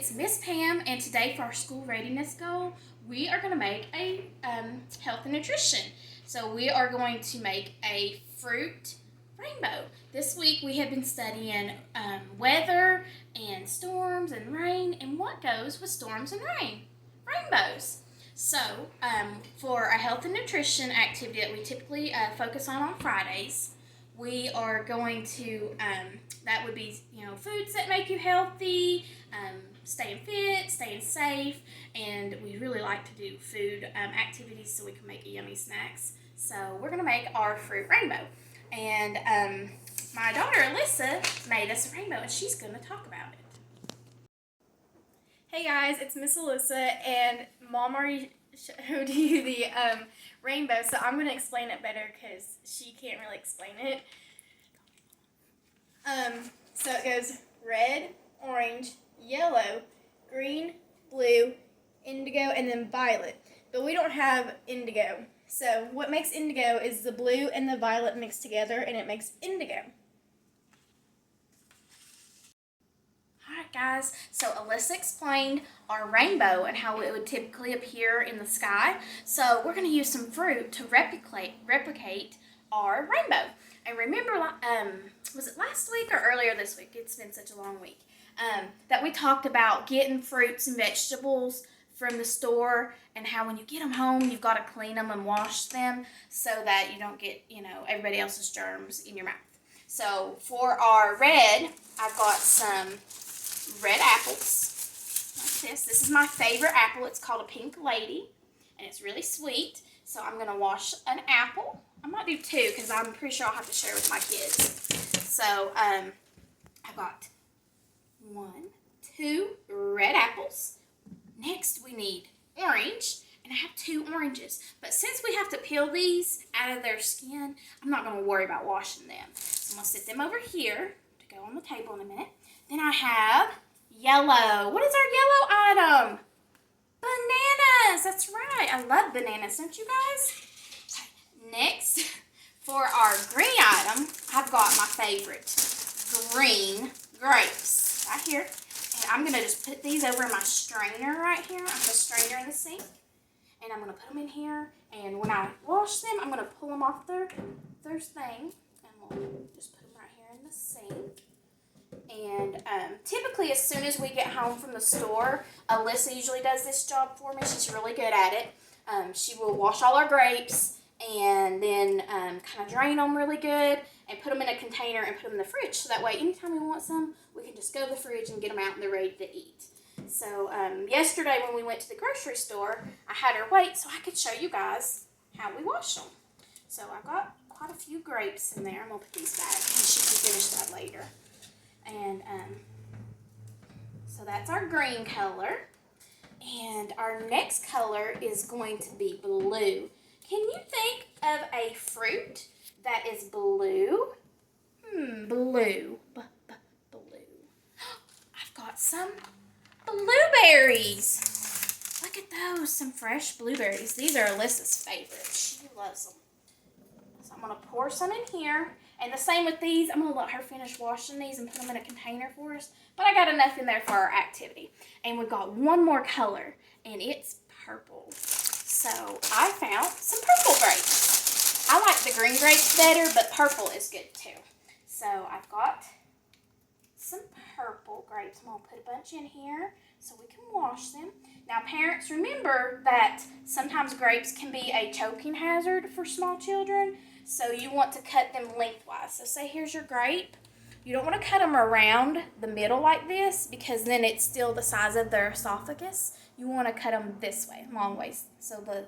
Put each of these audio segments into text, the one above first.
it's Miss Pam, and today for our school readiness goal, we are going to make a health and nutrition. So we are going to make a fruit rainbow. This week we have been studying weather and storms and rain and what goes with storms and rain, rainbows. So for a health and nutrition activity that we typically focus on Fridays, we are going to that would be foods that make you healthy, staying fit, staying safe, and we really like to do food activities so we can make yummy snacks. So we're going to make our fruit rainbow, and my daughter Alyssa made us a rainbow, and she's going to talk about it. Hey guys, it's Miss Alyssa, and Mom already showed you the rainbow, so I'm going to explain it better because she can't really explain it. So it goes red, orange, yellow, green, blue, indigo, and then violet. But we don't have indigo. So what makes indigo is the blue and the violet mixed together, and it makes indigo. Alright guys, so Alyssa explained our rainbow and how it would typically appear in the sky. So we're going to use some fruit to replicate our rainbow. And remember, was it last week or earlier this week? It's been such a long week. That we talked about getting fruits and vegetables from the store, and how when you get them home, you've got to clean them and wash them so that you don't get, everybody else's germs in your mouth. So for our red, I've got some red apples like this. This is my favorite apple. It's called a Pink Lady, and it's really sweet. So I'm going to wash an apple. I might do two because I'm pretty sure I'll have to share with my kids. So I've got 1, 2 red apples. Next we need orange, and I have 2 oranges. But since we have to peel these out of their skin, I'm not going to worry about washing them. So I'm going to sit them over here to go on the table in a minute. Then I have yellow. What is our yellow item? Bananas. That's right. I love bananas, don't you guys? Next, for our green item, I've got my favorite, green grapes, right here. And I'm going to just put these over in my strainer right here. I have a strainer in the sink. And I'm going to put them in here. And when I wash them, I'm going to pull them off their thing. And we'll just put them right here in the sink. And typically, as soon as we get home from the store, Alyssa usually does this job for me. She's really good at it. She will wash all our grapes and then kind of drain them really good and put them in a container and put them in the fridge. So that way, anytime we want some, we can just go to the fridge and get them out and they're ready to eat. So yesterday when we went to the grocery store, I had her wait so I could show you guys how we wash them. So I've got quite a few grapes in there. I'm going to put these back and she can finish that later. And so that's our green color. And our next color is going to be blue. Can you think of a fruit that is blue? Blue. Blue. I've got some blueberries. Look at those, some fresh blueberries. These are Alyssa's favorites. She loves them. So I'm going to pour some in here. And the same with these. I'm going to let her finish washing these and put them in a container for us. But I got enough in there for our activity. And we've got one more color, and it's purple. So I found some purple grapes. I like the green grapes better, but purple is good too. So I've got some purple grapes. I'm going to put a bunch in here so we can wash them. Now parents, remember that sometimes grapes can be a choking hazard for small children. So you want to cut them lengthwise. So say here's your grape. You don't want to cut them around the middle like this because then it's still the size of their esophagus. You want to cut them this way, long ways, so the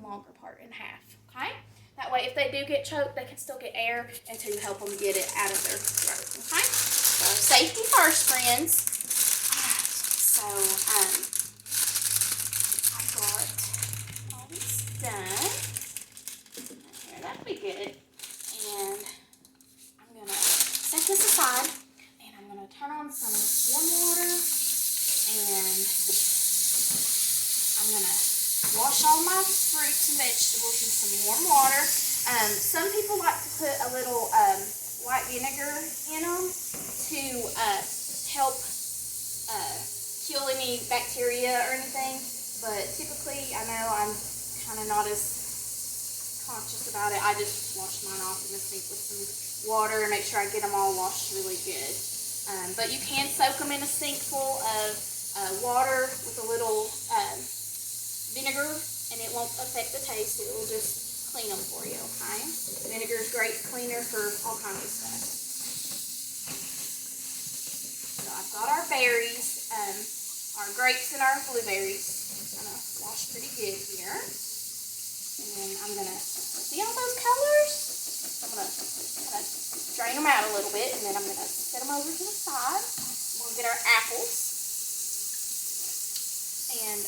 longer part in half, okay? That way if they do get choked, they can still get air until you help them get it out of their throat, okay? So safety first, friends. All right, so I've got all these done. Here, that'll be good. And I'm going to set this aside, and I'm going to turn on some warm water, and I'm going to wash all my fruits and vegetables in some warm water. Some people like to put a little white vinegar in them to help any bacteria or anything, but typically I know I'm kind of not as conscious about it. I just wash mine off in the sink with some water and make sure I get them all washed really good. But you can soak them in a sink full of water with a little vinegar, and it won't affect the taste. It will just clean them for you, okay? Vinegar is great cleaner for all kinds of stuff. So I've got our berries, our grapes and our blueberries. I'm gonna wash pretty good here. And then I'm gonna see all those colors? I'm gonna kind of drain them out a little bit, and then I'm gonna set them over to the side. We'll get our apples. And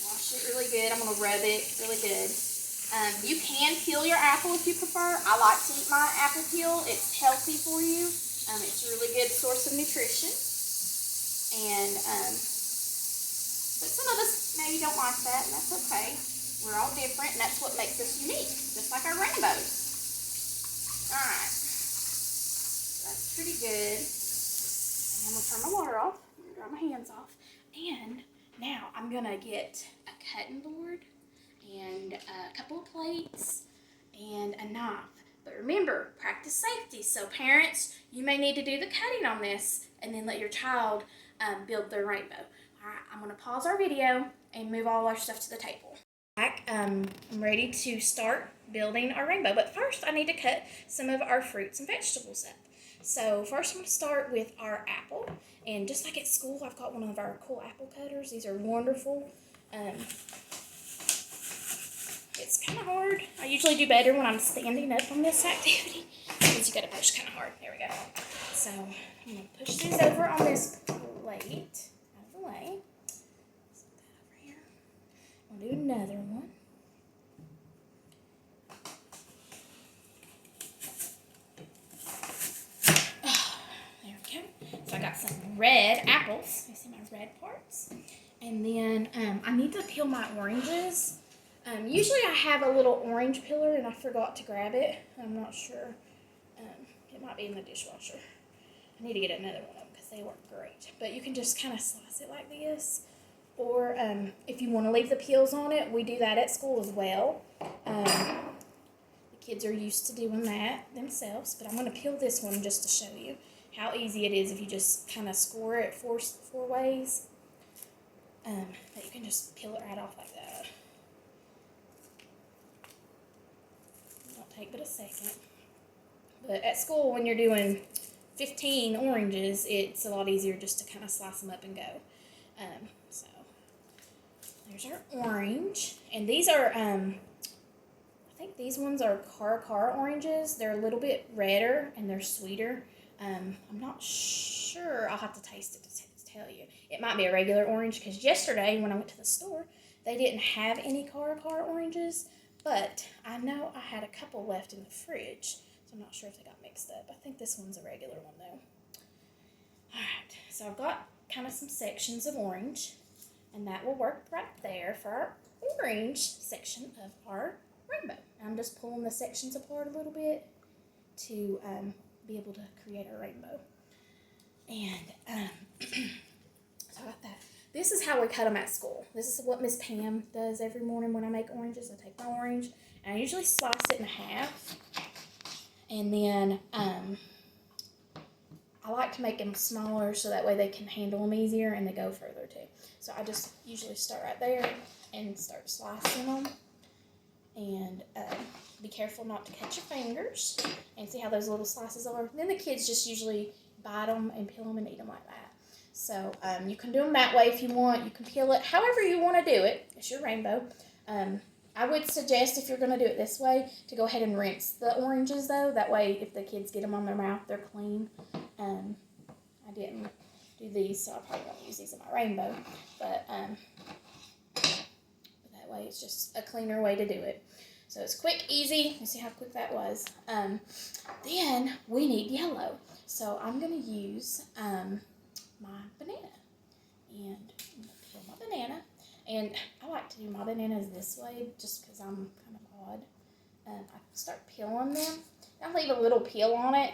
wash it really good. I'm gonna rub it really good. You can peel your apple if you prefer. I like to eat my apple peel. It's healthy for you. It's a really good source of nutrition. And but some of us maybe don't like that, and that's okay. We're all different, and that's what makes us unique, just like our rainbows. Alright. That's pretty good. And I'm gonna turn my water off. I'm gonna dry my hands off. And now I'm gonna get a cutting board and a couple of plates and a knife. But remember, practice safety. So parents, you may need to do the cutting on this and then let your child build their rainbow. All right, I'm gonna pause our video and move all our stuff to the table. I'm ready to start building our rainbow, but first I need to cut some of our fruits and vegetables up. So first I'm gonna start with our apple, and just like at school, I've got one of our cool apple cutters. These are wonderful. It's kind of hard. I usually do better when I'm standing up on this activity because you gotta push kind of hard. There we go. So I'm gonna push these over on this plate out of the way. Set that over here. I'll do another one. There we go. So I got some red apples. You see my red parts. And then I need to peel my oranges. Usually I have a little orange peeler and I forgot to grab it. I'm not sure. It might be in the dishwasher. I need to get another one of them because they work great. But you can just kind of slice it like this. Or if you want to leave the peels on it, we do that at school as well. The kids are used to doing that themselves. But I'm going to peel this one just to show you how easy it is if you just kind of score it four ways. That you can just peel it right off like that. Take but a second. But at school, when you're doing 15 oranges, it's a lot easier just to kind of slice them up and go. So there's our orange, and these are I think these ones are Cara oranges. They're a little bit redder and they're sweeter. I'm not sure. I'll have to taste it to tell you. It might be a regular orange because yesterday when I went to the store, they didn't have any Cara oranges. But I know I had a couple left in the fridge, so I'm not sure if they got mixed up. I think this one's a regular one, though. Alright, so I've got kind of some sections of orange, and that will work right there for our orange section of our rainbow. I'm just pulling the sections apart a little bit to be able to create our rainbow. And so I got that. This is how we cut them at school. This is what Miss Pam does every morning when I make oranges. I take my orange, and I usually slice it in half. And then I like to make them smaller so that way they can handle them easier and they go further too. So I just usually start right there and start slicing them. And be careful not to cut your fingers. And see how those little slices are? And then the kids just usually bite them and peel them and eat them like that. So you can do them that way if you want. You can peel it however you want to do it. It's your rainbow. I would suggest if you're going to do it this way to go ahead and rinse the oranges though. That way if the kids get them on their mouth, they're clean. I didn't do these, so I probably won't use these in my rainbow. But that way it's just a cleaner way to do it. So it's quick, easy. You see how quick that was. Then we need yellow. So I'm going to use my banana, and I'm gonna peel my banana, and I like to do my bananas this way just because I'm kind of odd. I start peeling them. I leave a little peel on it,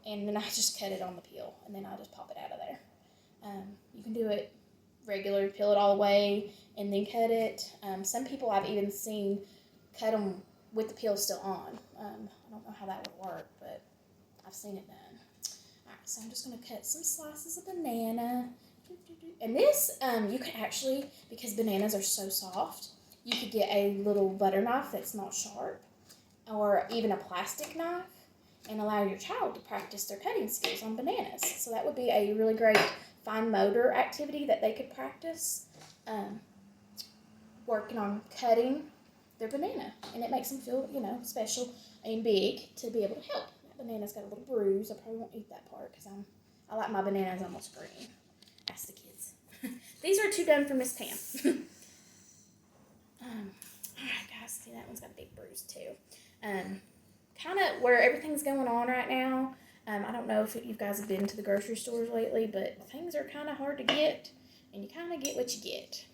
and then I just cut it on the peel, and then I just pop it out of there. You can do it regular, peel it all away, and then cut it. Some people I've even seen cut them with the peel still on. I don't know how that would work, but I've seen it done. Alright, so I'm just going to cut some slices of banana. And this, you can actually, because bananas are so soft, you could get a little butter knife that's not sharp, or even a plastic knife, and allow your child to practice their cutting skills on bananas. So that would be a really great fine motor activity that they could practice working on cutting their banana. And it makes them feel, special and big to be able to help. That banana's got a little bruise. I probably won't eat that part because I like my bananas almost green. Ask the kids. These are 2 done for Miss Pam. Alright guys, see that one's got a big bruise too. Kind of where everything's going on right now. I don't know if you guys have been to the grocery stores lately, but things are kind of hard to get, and you kind of get what you get.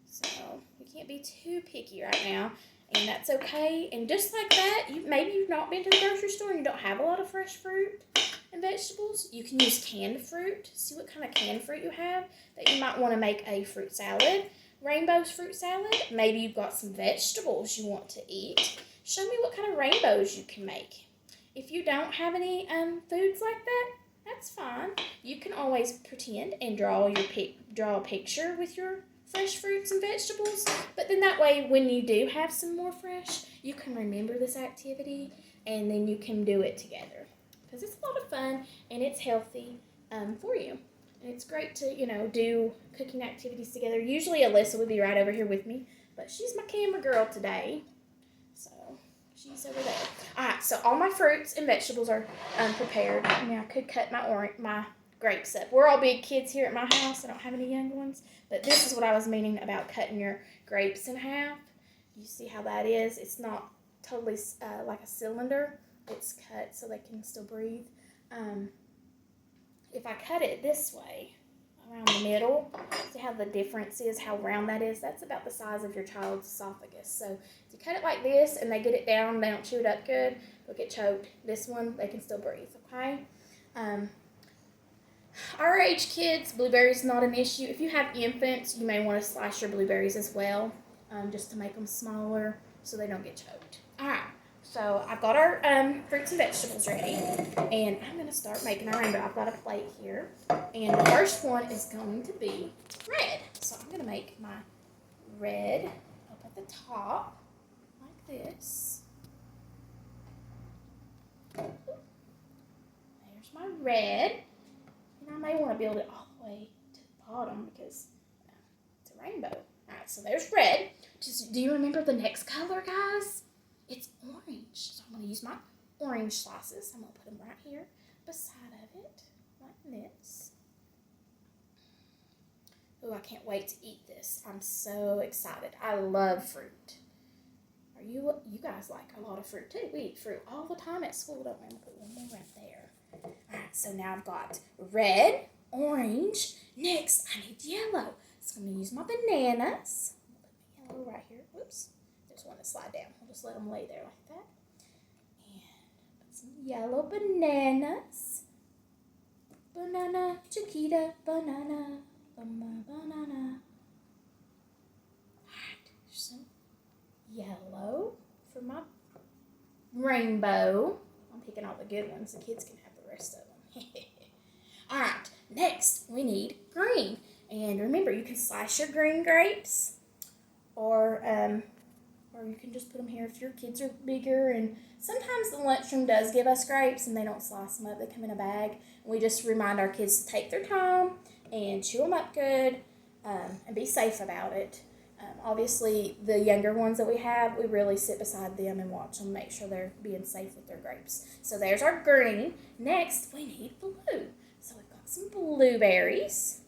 So we can't be too picky right now, and that's okay. And just like that, maybe you've not been to the grocery store and you don't have a lot of fresh fruit and vegetables. You can use canned fruit. See what kind of canned fruit you have that you might want to make a fruit salad. Rainbow's fruit salad. Maybe you've got some vegetables you want to eat. Show me what kind of rainbows you can make. If you don't have any foods like that, that's fine. You can always pretend and draw a picture with your fresh fruits and vegetables. But then that way, when you do have some more fresh, you can remember this activity, and then you can do it together. Because it's a lot of fun, and it's healthy for you. And it's great to, do cooking activities together. Usually Alyssa would be right over here with me, but she's my camera girl today. So she's over there. Alright, so all my fruits and vegetables are prepared. Now I could cut my grapes up. We're all big kids here at my house. I don't have any young ones. But this is what I was meaning about cutting your grapes in half. You see how that is? It's not totally like a cylinder. It's cut so they can still breathe. If I cut it this way, around the middle, see how the difference is, how round that is? That's about the size of your child's esophagus. So if you cut it like this and they get it down, they don't chew it up good, they'll get choked. This one, they can still breathe, okay? Our age kids, blueberries not an issue. If you have infants, you may want to slice your blueberries as well, just to make them smaller so they don't get choked. All right. So I've got our fruits and vegetables ready, and I'm going to start making our rainbow. I've got a plate here, and the first one is going to be red. So I'm going to make my red up at the top like this. There's my red, and I may want to build it all the way to the bottom because it's a rainbow. All right, so there's red. Do you remember the next color, guys? It's orange. So I'm going to use my orange slices. I'm going to put them right here beside of it, like this. Oh, I can't wait to eat this. I'm so excited. I love fruit. You guys like a lot of fruit too. We eat fruit all the time at school, don't we? I'm going to put one more right there. All right, so now I've got red, orange. Next, I need yellow. So I'm going to use my bananas. I'll put my yellow right here. Whoops. Just want to slide down. I'll just let them lay there like that. And put some yellow bananas. Banana, Chiquita, banana, banana. Alright, some yellow for my rainbow. I'm picking all the good ones. The kids can have the rest of them. Alright, next we need green. And remember, you can slice your green grapes, or you can just put them here if your kids are bigger. And sometimes the lunchroom does give us grapes and they don't slice them up. They come in a bag. And we just remind our kids to take their time and chew them up good, and be safe about it. Obviously, the younger ones that we have, we really sit beside them and watch them, make sure they're being safe with their grapes. So there's our green. Next, we need blue. So we've got some blueberries.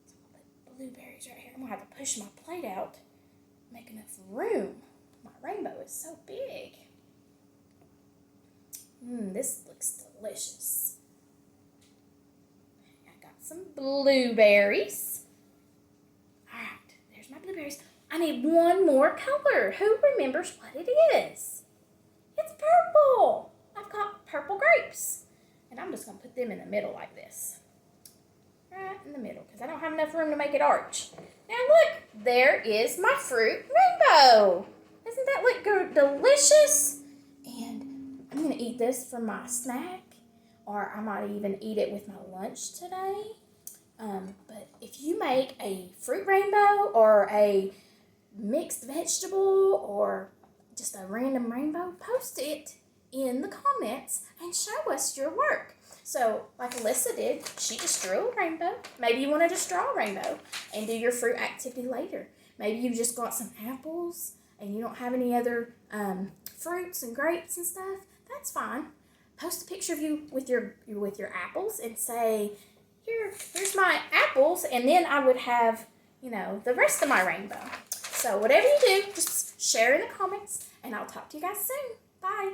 So I'll put blueberries right here. I'm going to have to push my plate out, make enough room. My rainbow is so big. This looks delicious. I got some blueberries. Alright, there's my blueberries. I need one more color. Who remembers what it is? It's purple. I've got purple grapes. And I'm just going to put them in the middle like this. Right in the middle because I don't have enough room to make it arch. Now look, there is my fruit rainbow. Doesn't that look good, delicious? And I'm going to eat this for my snack, or I might even eat it with my lunch today. But if you make a fruit rainbow or a mixed vegetable or just a random rainbow, post it in the comments and show us your work. So like Alyssa did, she just drew a rainbow. Maybe you want to just draw a rainbow and do your fruit activity later. Maybe you just got some apples and you don't have any other fruits and grapes and stuff. That's fine. Post a picture of you with your apples and say, here's my apples, and then I would have, the rest of my rainbow. So whatever you do, just share in the comments, and I'll talk to you guys soon. Bye.